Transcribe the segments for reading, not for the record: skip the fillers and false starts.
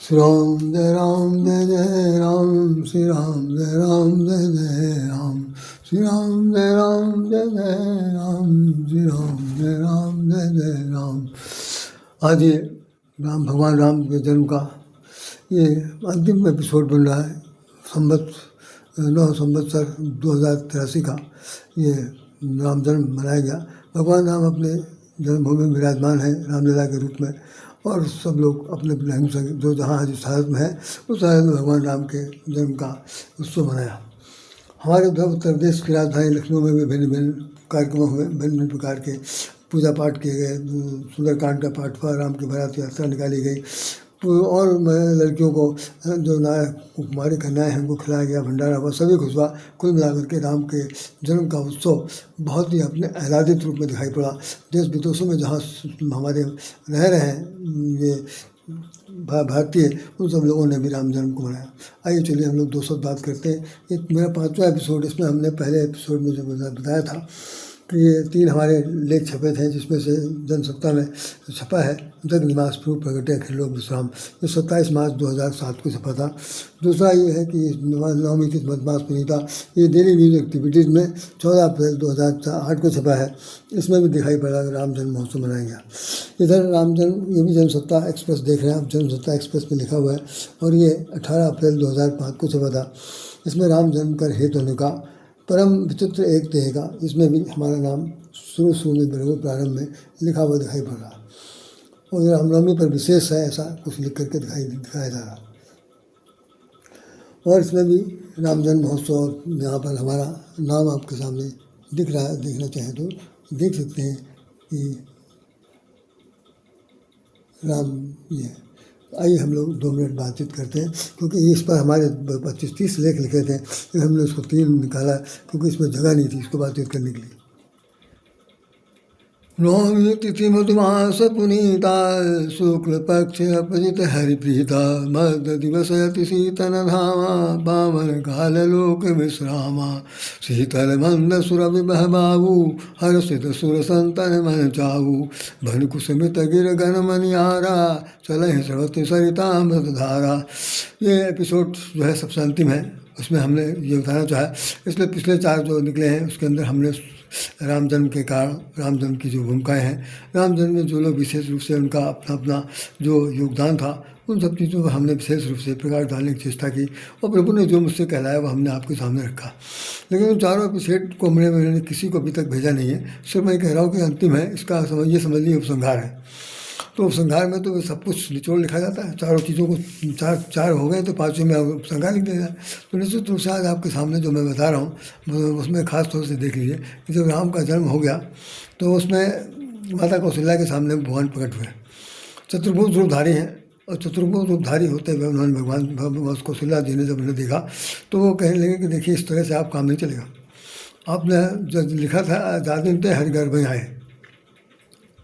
श्री राम जय राम जय जय राम, श्री राम जय राम जय जय राम, श्री राम जय राम जय जय राम, श्री राम जय राम जय जय राम। आज ये भगवान राम के जन्म का ये अंतिम एपिसोड बन रहा है। संवत 9 संवत्सर 2083 का ये राम जन्म मनाया गया। भगवान राम अपने जन्मभूमि में विराजमान है रामलीला के रूप में, और सब लोग अपने अपने अहिंसा जो जहाँ जिस हालत में है उस हालत में भगवान राम के जन्म का उत्सव मनाया। हमारे उत्तर प्रदेश की राजधानी लखनऊ में भी भिन्न भिन्न कार्यक्रम हुए, भिन्न भिन्न प्रकार के पूजा पाठ किए गए। सुंदरकांड का पाठ हुआ, राम की बारात यात्रा निकाली गई, और लड़कियों को जो कुमारी कन्याएँ हैं उनको खिलाया गया, भंडारा हुआ, सभी कुछ हुआ। कुल मिलाकर के राम के जन्म का उत्सव बहुत ही अपने आह्लादित रूप में दिखाई पड़ा। देश विदेशों में जहाँ हमारे रह रहे हैं ये भारतीय, उन सब लोगों ने भी राम जन्म को मनाया। आइए चलिए हम लोग 200 बात करते हैं। ये मेरा 5वां एपिसोड। इसमें हमने पहले एपिसोड में जो बताया था कि ये 3 हमारे लेख छपे थे, जिसमें से जनसत्ता में छपा है जग निवास प्रभु प्रगटे अखिल लोक विश्राम, ये 27 मार्च 2007 को छपा था। दूसरा ये है कि नवमी तिथि मधमास पुनीता, ये डेली न्यूज एक्टिविटीज़ में 14 अप्रैल 2008 को छपा है। इसमें भी दिखाई पड़ा कि राम जन्म महोत्सव मनाया गया। इधर राम जन्म, ये भी जनसत्ता एक्सप्रेस देख रहे हैं आप, जनसत्ता एक्सप्रेस में लिखा हुआ है, और ये 18 अप्रैल 2005 को छपा था। इसमें राम जन्म कर हेतु होने का परम विचित्र एक देगा, इसमें भी हमारा नाम शुरू में बराबर प्रारंभ में लिखा हुआ दिखाई पड़ रहा, और रामनवमी पर विशेष है ऐसा कुछ लिख करके दिखाया जा रहा। और इसमें भी राम जन्म महोत्सव, यहाँ पर हमारा नाम आपके सामने दिख रहा है, देखना चाहें तो देख सकते हैं कि राम ये। आइए हम लोग 2 मिनट बातचीत करते हैं, क्योंकि इस पर हमारे 25-30 लेख लिखे थे, लेकिन हमने उसको 3 निकाला क्योंकि इसमें जगह नहीं थी इसको बातचीत करने के लिए। नवमी तिथि मधुमास पुनीता, शुक्ल पक्ष अपजित हरिप्रीता, मद दिवस अति शीतल धामा, पावन काल लोक विश्रामा, शीतल मंद सुर विबह बाबू, हर्षित सुर संतन मन चाऊ, भन कुसुमित गिर गण मनियारा, चलहि स्रवति सरितामृत धारा। ये एपिसोड जो है सबसे अंतिम है, उसमें हमने ये बताना चाहा। इसलिए पिछले 4 जो निकले हैं उसके अंदर हमने राम जन्म के कारण, राम जन्म की जो भूमिकाएँ हैं, राम जन्म में जो लोग विशेष रूप से उनका अपना अपना जो योगदान था, उन सब चीज़ों पर हमने विशेष रूप से प्रकाश डालने की चेष्टा की, और प्रभु ने जो मुझसे कहलाया वो हमने आपके सामने रखा। लेकिन उन 4 एपिसोड को मैंने किसी को अभी तक भेजा नहीं है, सिर्फ मैं कह रहा हूँ कि अंतिम है, इसका ये समझ लीजिए उपसंहार है। तो उपसंहार में तो सब कुछ निचोड़ लिखा जाता है, चारों चीज़ों को, 4 हो गए तो 5वें में उपसंहार लिख दिया जाए। तो निश्चित रूप से आज आपके सामने जो मैं बता रहा हूँ उसमें खास तौर से देख लीजिए कि जब राम का जन्म हो गया तो उसमें माता कौशल्या के सामने भगवान प्रकट हुए। चतुर्भुज रूपधारी हैं, और चतुर्भुज रूपधारी होते हुए उन्होंने भगवान कौशल्या जी ने जब उन्हें देखा तो वो कहने लगे कि देखिए इस तरह से आप काम नहीं चलेगा। आपने जो लिखा था जातिन ते हरि गर्भ में आए,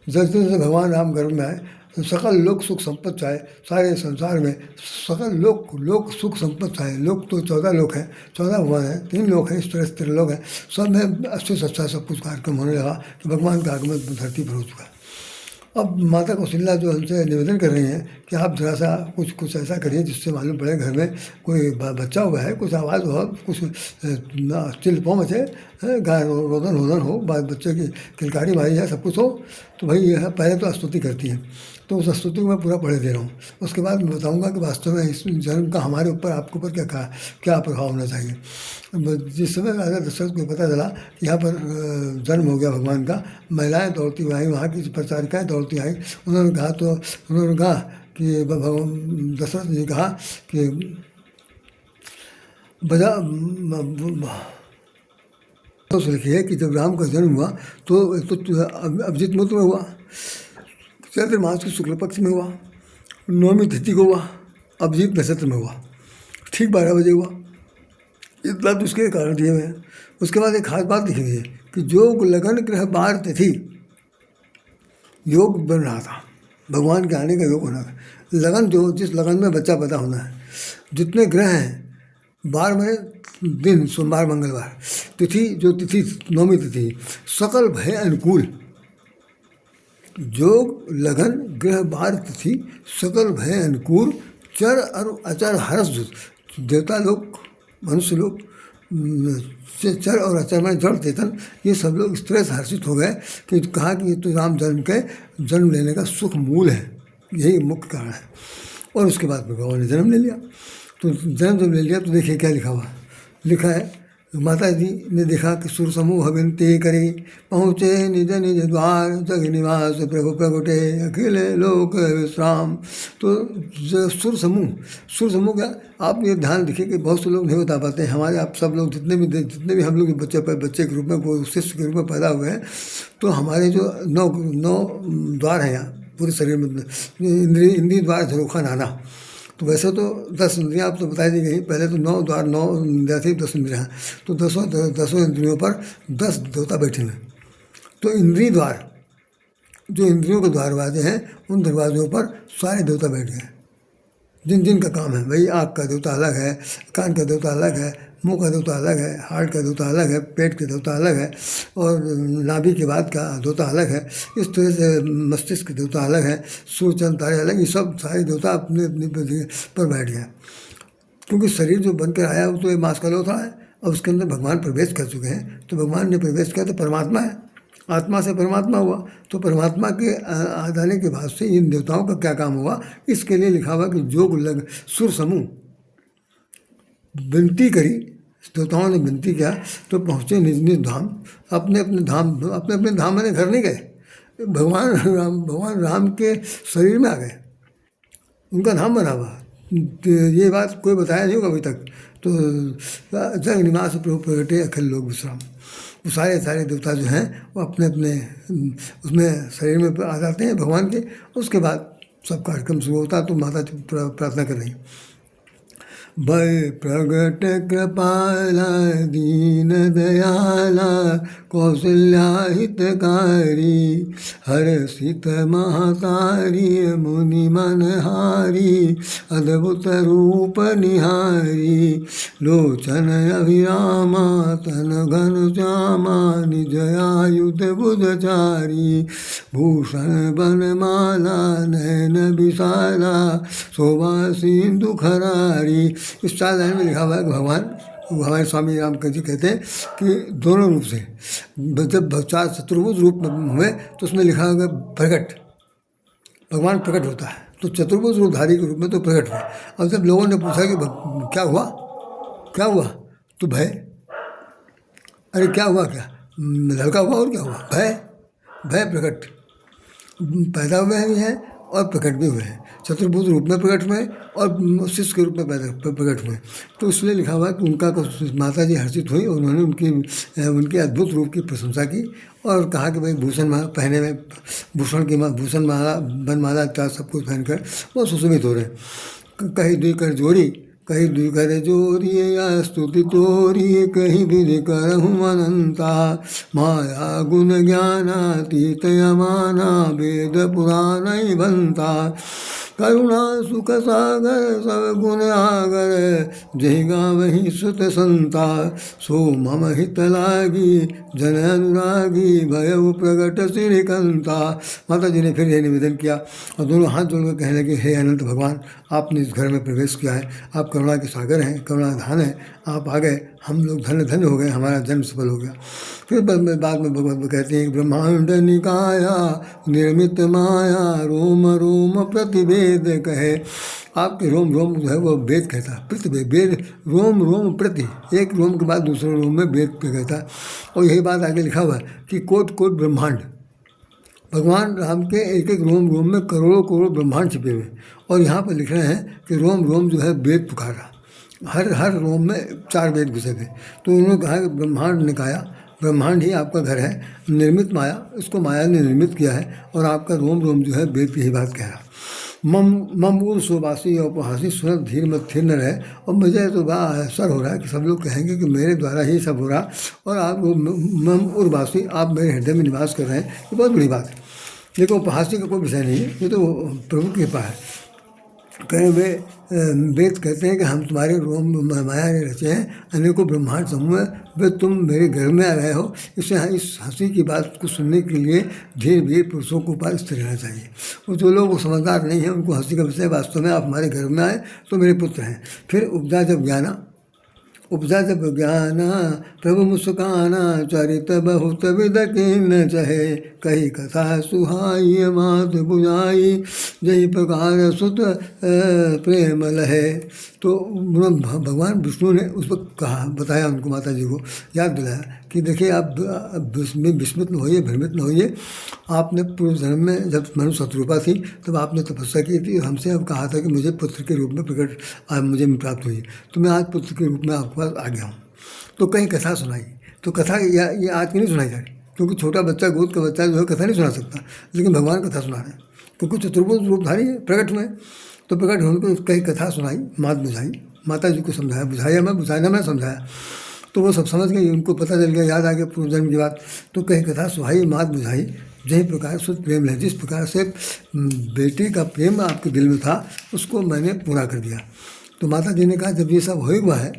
जिस दिन से भगवान राम गर्भ में आए तो सकल लोक सुख संपत्ति चाहे, सारे संसार में सकल लोक सुख संपत्ति चाहे। लोक तो 14 लोक हैं, 14 भगवान हैं, 3 लोक हैं, इस तरह से 13 लोग हैं, सब में अच्छे से अच्छा सब कुछ कार्यक्रम होने लगा कि भगवान का आगमन धरती पर हो चुका। अब माता कौशल्या जो हमसे निवेदन कर रही हैं कि आप जरा सा कुछ ऐसा करिए जिससे मालूम पड़े घर में कोई बच्चा हुआ है, कुछ आवाज़ हो, कुछ चिल्पो मचे, गाय रोदन हो, बच्चे की किलकारी मारी है, सब कुछ हो। तो भाई यह पहले तो स्तुति करती हैं, तो उस स्तुति को मैं पूरा पढ़े दे रहा हूँ। उसके बाद मैं बताऊँगा कि वास्तव में इस जन्म का हमारे ऊपर, आपके ऊपर क्या प्रभाव होना चाहिए। जिस समय राजा दशरथ को पता चला कि यहाँ पर जन्म हो गया भगवान का, महिलाएं दौड़ती हुई आई, वहाँ की प्रचारिकाएँ दौड़ती आई। उन्होंने कहा कि दशरथ जी कहा कि तो लिखिए कि जब राम का जन्म हुआ तो अभिजीत मुहूर्त में हुआ, चैत्र मास के शुक्ल पक्ष में हुआ, नवमी तिथि को हुआ, अभिजीत नक्षत्र में हुआ, ठीक 12 बजे हुआ। इतना तो उसके कारण दिए हुए हैं। उसके बाद एक खास बात लिखी हुई है कि योग लगन ग्रह बार तिथि, योग बन रहा था, भगवान के आने का योग होना था। लगन जो, जिस लगन में बच्चा पैदा होना है, जितने ग्रह हैं, बार में दिन, सोमवार मंगलवार, तिथि जो तिथि नवमी तिथि, सकल भय अनुकूल, योग लगन ग्रह बार तिथि सकल भय अनुकूल चर और अचर हर्ष दूत, देवता लोग, मनुष्य लोग, चर और अचर में जड़ चेतन, ये सब लोग इस तरह से हर्षित हो गए कि कहा कि ये तो राम जन्म लेने का सुख मूल है, यही मुख्य कारण है। और उसके बाद भगवान ने जन्म ले लिया। तो जन्म जब ले लिया तो देखिए क्या लिखा हुआ, लिखा है माता जी ने देखा कि सुर समूह विनती करी, पहुँचे निज निज द्वार, जग निवास प्रभु प्रगटे, अखिल लोक विश्राम। तो सुर समूह क्या, आप ये ध्यान रखिए कि बहुत से लोग नहीं बता पाते हैं। हमारे आप सब लोग जितने भी हम लोग बच्चे के रूप में, कोई शिष्य के रूप में पैदा हुए हैं, तो हमारे जो नौ द्वार हैं यहाँ पूरे शरीर में, इंद्रिय द्वार झरोखा नाना। तो वैसे तो 10 इंद्रियाँ आप तो बताई दी गई, पहले तो 9 द्वार 9 इंद्रियाँ थी, 10 इंद्रियाँ हैं। तो दसों इंद्रियों पर 10 देवता बैठे हैं। तो इंद्रिय द्वार, जो इंद्रियों के दरवाजे हैं, उन दरवाजों पर सारे देवता बैठ गए, जिन का काम है। भाई आँख का देवता अलग है, कान का देवता अलग है, मुंह का देवता अलग है, हार्ट का देवता अलग है, पेट के देवता अलग है, और नाभि के बाद का देवता अलग है। इस तरह से मस्तिष्क के देवता अलग है, सूर्य चंद्र तारे अलग, ये सब सारे देवता अपने अपने पर बैठ गए। क्योंकि शरीर जो बनकर आया वो तो एक मांस का लोथा है, और उसके अंदर भगवान प्रवेश कर चुके हैं। तो भगवान ने प्रवेश किया तो परमात्मा है, आत्मा से परमात्मा हुआ। तो परमात्मा के आ जाने के बाद से इन देवताओं का क्या काम हुआ, इसके लिए लिखा हुआ कि जोग लग सुर समूह विनती करी, देवताओं ने विनती किया तो पहुँचे निज निज धाम, अपने अपने धाम मैंने घर नहीं गए, भगवान राम के शरीर में आ गए, उनका धाम बना हुआ। तो ये बात कोई बताया नहीं होगा अभी तक। तो जग निवास प्रभु प्रगटे, अखिल लोक विश्राम। वो सारे देवता जो हैं वो अपने अपने उसमें शरीर में आ जाते हैं भगवान के। उसके बाद सब कार्यक्रम शुरू होता है। तो माता प्रार्थना कर रही, भय प्रगट कृपाला दीन दयाला, कौशल्या हितकारी, हर्षित महतारी, मुनि मनहारी, अद्भुत रूप निहारी, लोचन अभिरामा, तन घन श्यामा, निज आयुध बुधचारी, भूषण बनमाला, नयन विशाला, शोभा सिंधु खरारी। इस 4 लाइन में लिखा हुआ है कि भगवान स्वामी रामकृष्ण जी कहते हैं कि दोनों रूप से, जब 4 चतुर्भुज रूप में हुए तो उसमें लिखा होगा प्रकट, भगवान प्रकट होता है। तो चतुर्भुज रूपधारी के रूप में तो प्रकट हुआ। अब जब लोगों ने पूछा कि क्या हुआ, तो भय, अरे क्या हुआ, क्या लड़का हुआ और क्या हुआ, भय प्रकट, पैदा हुए हैं और प्रकट भी हुए हैं, चतुर्भुज रूप में प्रकट हुए और शिष्य के रूप में प्रकट हुए। तो इसलिए लिखा हुआ कि उनका माता जी हर्षित हुई, उन्होंने उनके अद्भुत रूप की प्रशंसा की और कहा कि भाई भूषण पहने में, भूषण माला बनमाला इत्यादि सब कुछ पहनकर वो सुशोभित हो रहे हैं। कहीं दुई कर जोड़ी, कहीं दुई कर जोरी, या स्तुति तोरी, कहीं विधि करहूँ अनंता, माया गुण ज्ञानातीत यमाना, वेद पुराण बनता, करुणा सुख सागर सब गुण आगर, जहि गावहि सुत संता, सो मम हित लागी, जन अनुरागी, भयउ प्रगट श्रीकंता। माता जी ने फिर यह निवेदन किया और दोनों हाथ जोड़कर कहने लगे, हे अनंत भगवान, आपने इस घर में प्रवेश किया है, आप करुणा के सागर हैं, करुणाधान हैं, आप आ गए, हम लोग धन्य हो गए, हमारा जन्म सफल हो गया। फिर बाद में भगवत कहते हैं, ब्रह्मांड निकाया निर्मित माया, रोम रोम प्रतिवेद कहे। आपके रोम जो है वो वेद कहता है, प्रतिवेद, वेद रोम प्रति, एक रोम के बाद दूसरे रोम में वेद कहता है। और यही बात आगे लिखा हुआ है कि कोट ब्रह्मांड, भगवान राम के एक रोम में करोड़ों ब्रह्मांड छिपे हुए। और यहाँ पर लिख रहे हैं कि रोम जो है वेद पुकारा, हर रोम में 4 वेद घुसे थे। तो उन्होंने कहा कि ब्रह्मांड निकाया, ब्रह्मांड ही आपका घर है, निर्मित माया, इसको माया ने निर्मित किया है, और आपका रोम जो है वेद की ही बात कह रहा। मम उर सुबासी और उपहासी सुनत धीर मत थिर न रहे। और मुझे तो बड़ा असर हो रहा है कि सब लोग कहेंगे कि मेरे द्वारा ही सब हो रहा, और आप मम उर्वासी, आप मेरे हृदय में निवास कर रहे हैं, ये बहुत बड़ी बात है। देखो उपहासी का कोई विषय नहीं है, ये तो प्रभु की कृपा है। कहें वे वेद कहते हैं कि हम तुम्हारे रोम माया ने रचे हैं, अनेकों ब्रह्मांड समूह है, वे तुम मेरे घर में आ गए हो। इसे इस हंसी की बात को सुनने के लिए धीरे धीरे पुरुषों को ऊपर स्थिर रहना चाहिए। और जो लोग समझदार नहीं हैं उनको हंसी का विषय वास्तव में आप हमारे घर में आए तो मेरे पुत्र हैं। फिर उपजा जब ज्ञाना प्रभु मुस्काना, चरित बहुत विद किन चहे, कही कथा सुहाई मात बुझाई, जय प्रकार सुत प्रेम लहे। तो भगवान विष्णु ने उस वक्त कहा, बताया उनको, माता जी को याद दिलाया कि देखिए आप विस्मित न होइए, भ्रमित न होइए। आपने पूर्व जन्म में जब मनु शत्रुपा थी तब आपने तपस्या की थी, हमसे अब कहा था कि मुझे पुत्र के रूप में प्रकट मुझे प्राप्त हुई, तो मैं आज पुत्र के रूप में आपके पास आ गया हूँ। तो कहीं कथा सुनाई, तो कथा ये आज की नहीं सुनाई जा रही, क्योंकि छोटा बच्चा, गोद का बच्चा जो है कथा नहीं सुना सकता, लेकिन भगवान कथा सुना रहे हैं क्योंकि चतुर्भुज रूपधारी है प्रकट में। तो प्रकट होने को कई कथा सुनाई, मात बुझाई, माता जी को समझाया, बुझाना मैं समझाया, तो वो सब समझ गई, उनको पता चल गया, याद आ गया पूर्व जन्म की बात। तो कहीं कथा सुहाई मात बुझाई, जही प्रकार शुद्ध प्रेम है, जिस प्रकार से बेटे का प्रेम आपके दिल में था उसको मैंने पूरा कर दिया। तो माता जी ने कहा जब ये सब हो हुआ है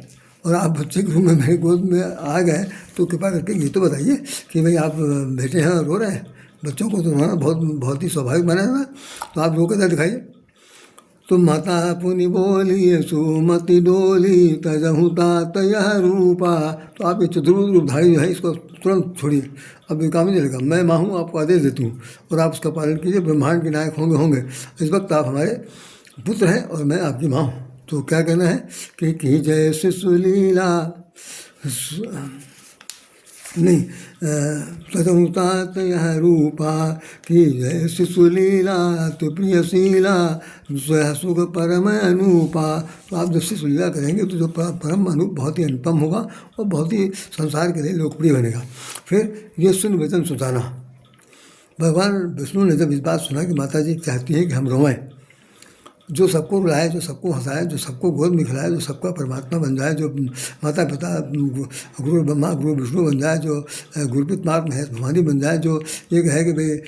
और आप बच्चे के रूप में मेरे गोद में आ गए, तो कृपा करके ये तो बताइए कि भाई आप बेटे हैं और रो रहे हैं, बच्चों को तो रोना बहुत ही स्वाभाविक बना है, तो आप रो कर दिखाइए। तो माता पुनि बोली सुमति डोली, तजहु तात यह रूपा। तो आप ये चतुर्भुज रूपधारी जो है इसको तुरंत छोड़िए, अब ये काम नहीं चलेगा, मैं माँ हूँ, आपको आदेश देती हूँ और आप उसका पालन कीजिए, ब्रह्मांड के नायक होंगे। इस वक्त आप हमारे पुत्र हैं और मैं आपकी माँ हूँ। तो क्या कहना है कि जय शिशुलीला नहीं, तदमुतात यह रूपा, कि जय शिशुलीला तो प्रियशीला, स्वयं सुख परम अनूपा। तो आप जब शिशुलीला करेंगे तो जो परम अनूप बहुत ही अनुपम होगा और बहुत ही संसार के लिए लोकप्रिय बनेगा। फिर ये सुन वचन सुचाना, भगवान विष्णु ने जब इस बात सुना कि माता जी चाहती हैं कि हम रोएं, जो सबको रुलाए, जो सबको हंसाए, जो सबको गोद में खिलाए, जो सबका परमात्मा बन जाए, जो माता पिता गुरु ब्रह्मा गुरु विष्णु बन जाए, जो गुरुपित मार्ग महेश भवानी बन जाए, जो ये कहे कि भाई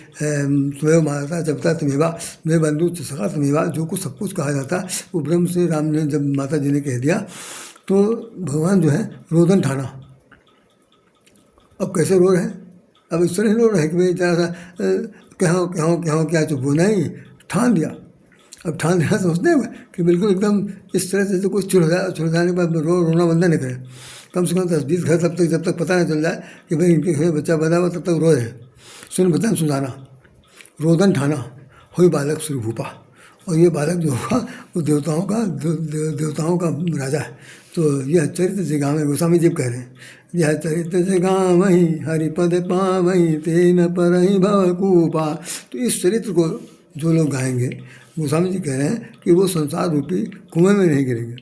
स्वयं माता जपता तमेवा, मैं बंधु सखा तमेवा, जो कुछ सब कुछ कहा जाता वो ब्रह्म से राम ने जब माता जी ने कह दिया तो भगवान जो है रोदन ठाना। अब कैसे रो रहे हैं, अब इस तरह रो रहे हैं कि भाई जरा सा कहो क्या चुप हो, नहीं, ठान दिया। अब ठान देना समझते हैं कि बिल्कुल एकदम इस तरह से तो कुछ चिढ़ाने के बाद रोना बंद नहीं करें, कम से कम 10-20 घर तब तक, जब तक पता नहीं चल जाए कि भाई इनके घर में बच्चा पैदा हुआ तब तक रो रहे हैं। सुन बतन सुनाना, रोदन ठाना, हुई बालक सुरभूपा। और ये बालक जो होगा वो देवताओं का राजा है। तो यह चरित्र जगावई, गोस्वामी जी कह रहे हैं, यह चरित्र जगावई हरिपद पावई, तेन परहि भवकूपा। तो इस चरित्र को जो लोग गाएंगे, गोस्वामी जी कह रहे हैं कि वो संसार रूपी कुएं में नहीं गिरेंगे,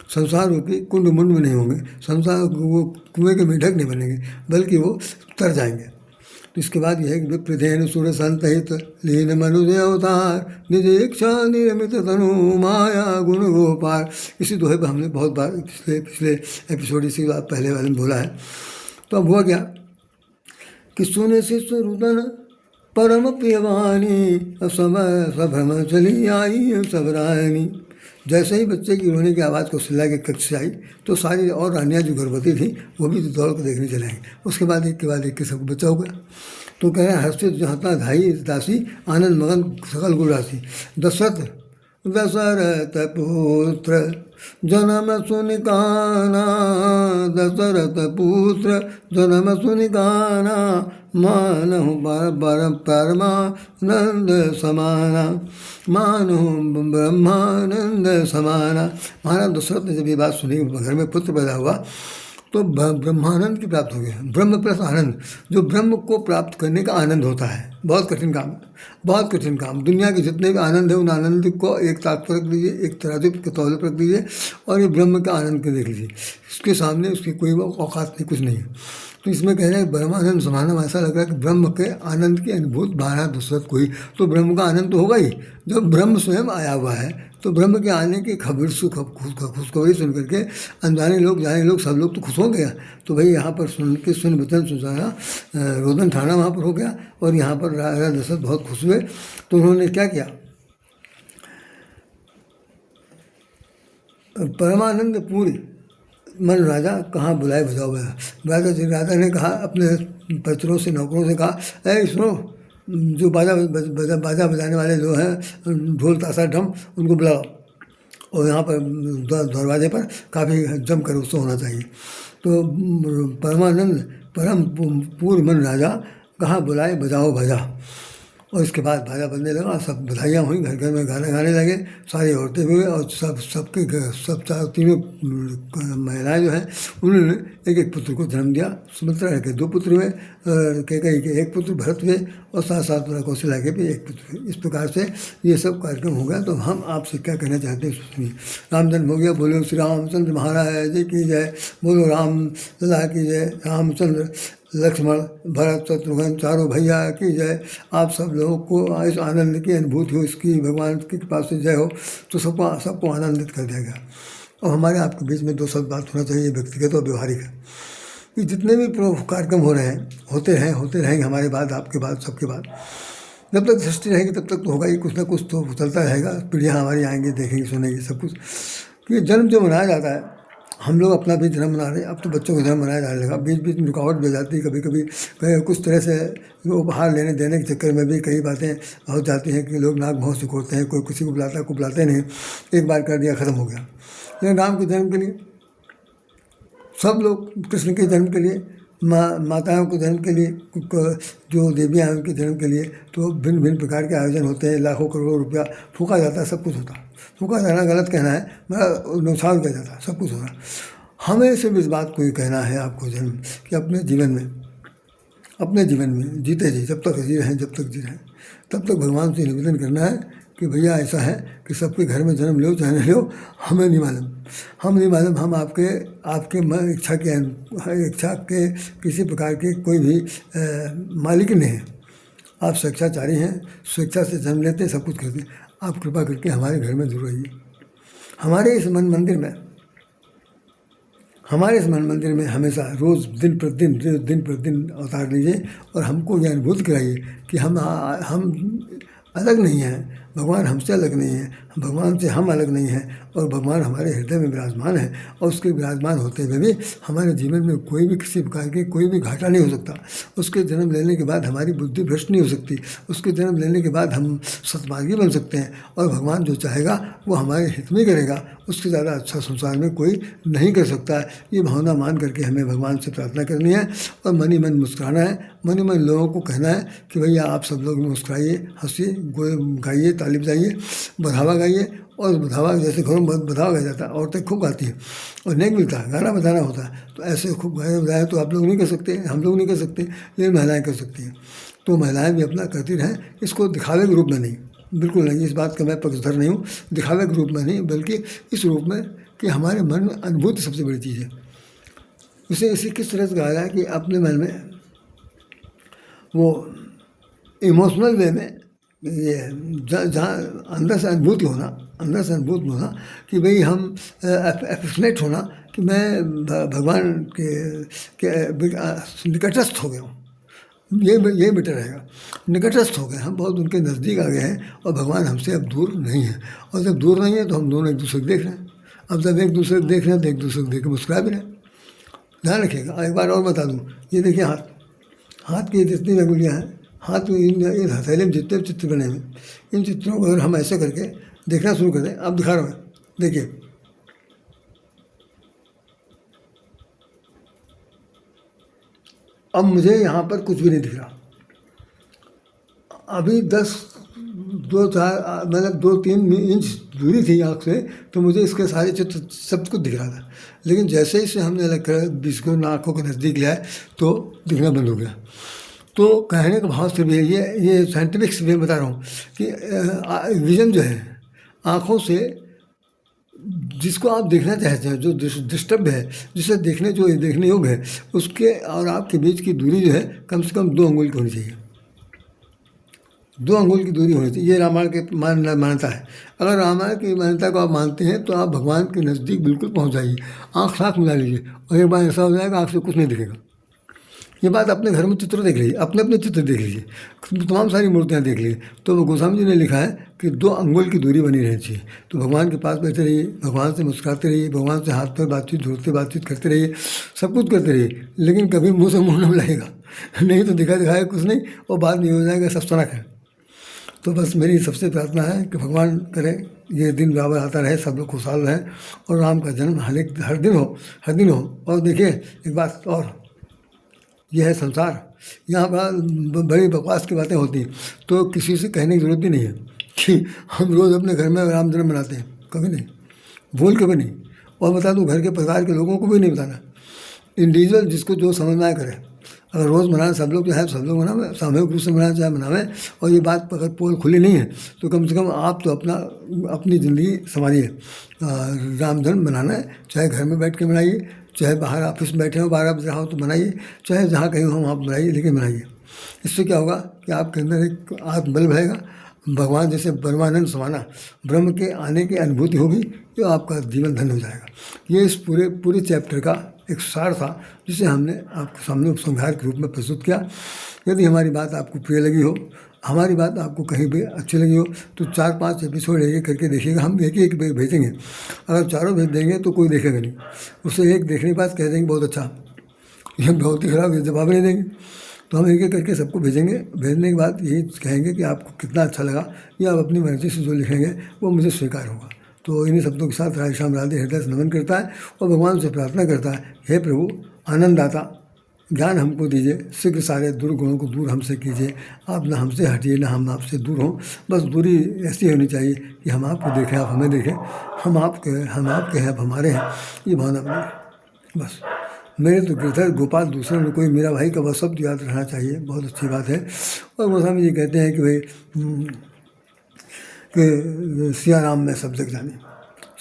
संसार रूपी कुंड मुंड में नहीं होंगे, संसार वो कुएं के मेढक नहीं बनेंगे, बल्कि वो तर जाएंगे। तो इसके बाद यह है कि विप्रधेन सुर संतहित लीन मनुजय अवतार, निज इच्छा निर्मित तनु माया गुण गोपार। इसी दोहे पर हमने बहुत बार पिछले एपिसोड इसी बात पहले वाले में बोला है। तो अब हुआ क्या कि सुने शिष्य रुदन परम प्रियवाणी, समय सभ्रम चली आई सबरायनी। जैसे ही बच्चे की रोने की आवाज़ को सिला के कक्ष से आई तो सारी और रानियाँ जो गर्भवती थी वो भी दौड़ कर देखने चले आई। उसके बाद एक के बाद एक के सबको बच्चा हो गया। तो कह रहे हैं हर्षित जहाँ धाई दासी, आनंद मगन सकल गुण राशि। दशरथ पुत्र जन्म सुनि काना, दशरथ पुत्र जन्म सुनि काना, मानहु परमानंद समाना, मानहु ब्रह्मानंद समाना। महाराज दशरथ ने जब ये बात सुनी, घर में पुत्र पैदा हुआ तो ब्रह्मानंद की प्राप्त हो गया। ब्रह्म प्लस आनंद, जो ब्रह्म को प्राप्त करने का आनंद होता है, बहुत कठिन काम, बहुत कठिन काम। दुनिया के जितने भी आनंद है उन आनंद को एक ताक पर रख दीजिए, एक तराजू के तौले पर रख दीजिए और ये ब्रह्म का आनंद को देख लीजिए, इसके सामने उसकी कोई औकात नहीं, कुछ नहीं है। तो इसमें कह रहे हैं ब्रह्मानंद समाना, ऐसा लग रहा है कि ब्रह्म के आनंद की अनुभूत बारह दशरथ को ही, तो ब्रह्म का आनंद तो होगा ही। जब ब्रह्म स्वयं आया हुआ है तो ब्रह्म के आने की खबर खुशखबरी सुन करके अनजाने लोग जाने लोग सब लोग तो खुश हो गया। तो भाई यहाँ पर सुन के सुन वचन सुनाना, रोदन ठाना वहाँ पर हो गया और यहाँ पर राजा दशरथ बहुत खुश हुए। तो उन्होंने क्या किया, परमानंद पूरी मन राजा कहाँ बुलाए बजाओ बजा। राजा ने कहा अपने परिचरों से, नौकरों से कहा, ऐ सुनो, जो बाजा बजाने वाले जो हैं, ढोल ताशा ढम, उनको बुलाओ। और यहाँ पर दरवाजे पर काफ़ी जमकर उत्सव होना चाहिए। तो परमानंद परम पूर्ण मन राजा कहाँ बुलाए बजाओ भजा। और इसके बाद बाजा बजने लगा, सब बधाइयाँ हुई, घर घर में गाने गाने लगे, सारी औरतें भी हुई, और सब तीनों महिलाएं जो हैं उन्होंने एक एक पुत्र को जन्म दिया। सुमित्रा के 2 पुत्र हुए, कैकेयी के 1 पुत्र भरत हुए, और साथ साथ कौशल्या के भी 1 पुत्र हुए। इस प्रकार से ये सब कार्यक्रम हो गया। तो हम आपसे क्या कहना चाहते हैं सुनिए। राम जन्म हो गया, बोलो श्री रामचंद्र महाराज जी की जय, बोलो राम लला की जय, रामचंद्र लक्ष्मण भरत शत्रुघ्न चारों भैया की जय। आप सब लोगों को इस आनंद की अनुभूति हो, इसकी भगवान की कृपा से जय हो, तो सबको आनंदित कर देगा। और हमारे आपके बीच में 2 शब्द बात होना चाहिए, व्यक्तिगत और व्यवहारिक है, कि जितने भी कार्यक्रम हो रहे हैं, होते रहेंगे हमारे बाद, आपके बाद, सबके बाद। जब तक सृष्टि रहेगी तब तक तो होगा ही, कुछ ना कुछ तो चलता रहेगा। पीढ़ियाँ हमारी आएंगी, देखेंगी, सुनेंगी सब कुछ। कि जन्म जो मनाया जाता है, हम लोग अपना भी जन्म मना रहे हैं, अब तो बच्चों का जन्म मनाया जाने लगा। बीच बीच में रुकावट भी जाती है, कभी कभी कुछ तरह से उपहार लेने देने के चक्कर में भी कई बातें हो जाती हैं कि लोग नाक भौं सिकोड़ते हैं, कोई किसी को बुलाता है, कोई बुलाते नहीं, एक बार कर दिया ख़त्म हो गया। लेकिन राम के जन्म के लिए सब लोग, कृष्ण के जन्म के लिए, माताओं के जन्म के लिए, जो देवियाँ हैं उनके जन्म के लिए, तो भिन्न भिन्न प्रकार के आयोजन होते हैं, लाखों करोड़ों रुपया फूका जाता है, सब कुछ होता है। फूका जाना गलत कहना है, नुकसान किया जाता है, सब कुछ होता है। हमें सिर्फ इस बात को ही कहना है आपको जन्म, कि अपने जीवन में जीते जी, जब तक जी रहें, तब तक भगवान से निवेदन करना है कि भैया ऐसा है कि सबके घर में जन्म लो चाहे नहीं लो, हमें नहीं मालूम, हम आपके इच्छा के किसी प्रकार के कोई भी मालिक नहीं हैं। आप स्वेच्छाचारी हैं, स्वेच्छा से जन्म लेते हैं, सब कुछ करते हैं। आप कृपा करके हमारे घर में जरूर आइए। हमारे इस मन मंदिर में हमेशा रोज़ दिन प्रतिदिन अवतार लीजिए, और हमको यह अनुभूति कराइए कि हम अलग नहीं हैं, भगवान हमसे अलग नहीं है, भगवान से हम अलग नहीं हैं, और भगवान हमारे हृदय में विराजमान है। और उसके विराजमान होते हुए भी हमारे जीवन में कोई भी किसी प्रकार के कोई भी घाटा नहीं हो सकता। उसके जन्म लेने के बाद हमारी बुद्धि भ्रष्ट नहीं हो सकती। उसके जन्म लेने के बाद हम सत्मार्गी बन सकते हैं, और भगवान जो चाहेगा वो हमारे हित में करेगा। उससे ज़्यादा अच्छा संसार में कोई नहीं कर सकता है। ये भावना मान करके हमें भगवान से प्रार्थना करनी है, और मन ही मन मुस्कुराना है। मन ही मन लोगों को कहना है कि भैया आप सब लोग मुस्कुराइए, हंसिए, गाइए, ताली बजाइए, बढ़ावा गाइए। और बढ़ावा जैसे घरों में बढ़ावा गाया जाता है, औरतें खूब गाती हैं और नेक मिलता है, गाना बजाना होता है। तो ऐसे खूब गाने बजाए तो आप लोग नहीं कर सकते, हम लोग नहीं कर सकते, लेकिन महिलाएँ कर सकती हैं। तो महिलाएँ भी अपना करती रहें, इसको दिखावे के रूप में नहीं, बिल्कुल नहीं, इस बात का मैं पक्षधर नहीं हूँ, दिखावे के रूप में नहीं, बल्कि इस रूप में कि हमारे मन में अनुभूति सबसे बड़ी चीज़ है। इसे किस तरह से कहा जाए कि अपने मन में वो इमोशनल वे में ये जहाँ अंदर से अनुभूति होना कि भाई हम एफिनेट होना कि मैं भगवान के निकटस्थ हो गया हूँ। ये बेटर रहेगा, निकटस्थ हो गए, हम बहुत उनके नज़दीक आ गए हैं, और भगवान हमसे अब दूर नहीं है। और जब दूर नहीं है तो हम दोनों एक दूसरे को देख रहे हैं। अब जब एक दूसरे को देख रहे हैं तो एक दूसरे को देख के मुस्कुरा भी रहे हैं। ध्यान रखिएगा। एक बार और बता दूँ, ये देखिए हाथ की जितनी अंगुलियाँ हैं, हाथ में इन हथेली में जितने चित्र बने हैं, इन चित्रों को अगर हम ऐसे करके देखना शुरू कर दें, अब दिखा रहा हूँ, देखिए अब मुझे यहाँ पर कुछ भी नहीं दिख रहा। अभी 2-3 इंच दूरी थी आँख से, तो मुझे इसके सारे चित्र सब कुछ दिख रहा था। लेकिन जैसे ही से हमने अलग कर इसको आँखों के नज़दीक लिया तो दिखना बंद हो गया। तो कहने का भाव सिर्फ ये साइंटिफिक से बता रहा हूँ कि विजन जो है आँखों से जिसको आप देखना चाहते हैं, जो डिस्टर्ब है, जिसे देखने योग्य है, उसके और आपके बीच की दूरी जो है कम से कम 2 अंगुल की होनी चाहिए। 2 अंगुल की दूरी होनी चाहिए। ये रामायण के मान्यता है। अगर रामायण की मान्यता को आप मानते हैं तो आप भगवान के नज़दीक बिल्कुल पहुँच जाइए। आँख साथ मिला लीजिए और एक बार ऐसा हो जाएगा आँख से कुछ नहीं दिखेगा। ये बात अपने घर में चित्र देख लीजिए, अपने अपने चित्र देख लीजिए, तमाम सारी मूर्तियाँ देख लीजिए, तो वो गोस्वामी जी ने लिखा है कि 2 अंगुल की दूरी बनी रहनी चाहिए। तो भगवान के पास बैठे रहिए, भगवान से मुस्कुराते रहिए, भगवान से हाथ पर बातचीत करते रहिए, सब कुछ करते रहिए, लेकिन कभी मुँह से मुँह न मिलाएगा नहीं तो दिखाया कुछ नहीं और बाद में हो जाएगा सब सनक है। तो बस मेरी सबसे प्रार्थना है कि भगवान करे ये दिन बराबर आता रहे, सब लोग खुशहाल रहें और राम का जन्म हर दिन हो। और देखिए एक बात और, यह है संसार, यहाँ पर बड़ी बकवास की बातें होती हैं, तो किसी से कहने की ज़रूरत भी नहीं है कि हम रोज़ अपने घर में राम जन्म मनाते हैं, कभी नहीं, भूल कभी नहीं। और बता दूँ घर के परिवार के लोगों को भी नहीं बताना, इंडिविजुअल जिसको जो समझना है करे। अगर रोज़ मनाए सब लोग जो है सब लोग मनावे, सामूहिक रूप से मनाए चाहे मनावें, और ये बात अगर पोल खुली नहीं है तो कम से कम आप तो अपनी ज़िंदगी संभालिए। राम जन्म मनाना है, चाहे घर में बैठ के मनाइए, चाहे बाहर ऑफिस में बैठे हो, बाहर आप जहाँ हो तो मनाइए, चाहे जहाँ कहीं हो आप मनाइए, लेकिन मनाइए। इससे क्या होगा कि आपके अंदर एक आत्मबल बढ़ेगा, भगवान जैसे परमानंद समाना ब्रह्म के आने की अनुभूति होगी, तो आपका जीवन धन्य हो जाएगा। ये इस पूरे चैप्टर का एक सार था जिसे हमने आपके सामने उपसंहार के रूप में प्रस्तुत किया। यदि हमारी बात आपको प्रिय लगी हो, हमारी बात आपको कहीं भी अच्छी लगी हो, तो 4-5 एपिसोड एक करके देखिएगा। हम एक भेजेंगे, अगर चारों भेज देंगे तो कोई देखेगा नहीं, उससे एक देखने के बाद कह देंगे बहुत अच्छा, ये बहुत ही खराब, ये जवाब नहीं देंगे। तो हम एक करके सबको भेजेंगे, भेजने के बाद यही कहेंगे कि आपको कितना अच्छा लगा, या आप अपनी मर्जी से जो लिखेंगे वो मुझे स्वीकार होगा। तो इन्हीं शब्दों के साथ राधे श्याम राधे हृदय से नमन करता है और भगवान से प्रार्थना करता है, हे प्रभु आनंददाता, ज्ञान हमको दीजिए, शीघ्र सारे दुर्गुणों को दूर हमसे कीजिए, आप ना हमसे हटिए ना हम आपसे दूर हों। बस दूरी ऐसी होनी चाहिए कि हम आपको देखें, आप हमें देखें, हम आपके हैं, आप हमारे हैं, ये भावना बनी। बस मेरे तो गिरधर गोपाल दूसरे में कोई मेरा भाई का वह शब्द याद रहना चाहिए, बहुत अच्छी बात है। और गोस्वामी जी कहते हैं कि भाई कि सिया राम में सब जग जाने,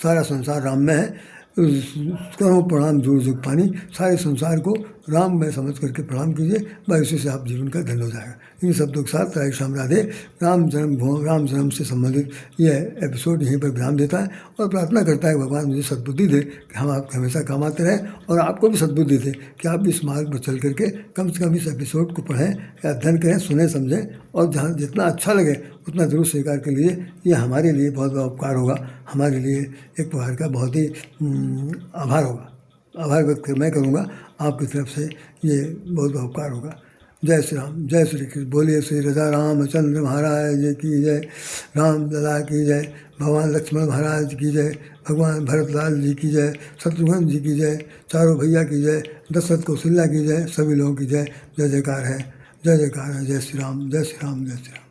सारा संसार राम में है, करो प्रणाम जुग जुग पानी, सारे संसार को राम में समझ करके प्रणाम कीजिए, बस इसी से आप जीवन का धन्य हो जाएगा। इन शब्दों के साथ राधे श्याम राधे राम जन्म से संबंधित यह एपिसोड यहीं पर विराम देता है और प्रार्थना करता है भगवान मुझे सद्बुद्धि दे कि हम आपके हमेशा काम आते रहें, और आपको भी सद्बुद्धि दे कि आप भी इस मार्ग पर चल करके कम से कम इस एपिसोड को पढ़ें या अध्ययन करें, सुने समझें, और जहाँ जितना अच्छा लगे उतना ज़रूर स्वीकार कर लीजिए। ये हमारे लिए बहुत बड़ा उपकार होगा, हमारे लिए एक प्रकार का बहुत ही आभार होगा, आभार व्यक्त मैं करूँगा आपकी तरफ से, ये बहुत बड़ा उपकार होगा। जय श्री राम, जय श्री कृष्ण, बोलिए श्री राजा रामचंद्र महाराज की जय, राम लला की जय, भगवान लक्ष्मण महाराज की जय, भगवान भरतलाल जी की जय, शत्रुघ्न जी की जय, चारों भैया की जय, दशरथ कौशल्या की जय, सभी लोगों की जय, जय जयकार है, जय जयकार है। जय श्री राम, जय श्री राम, जय श्री राम।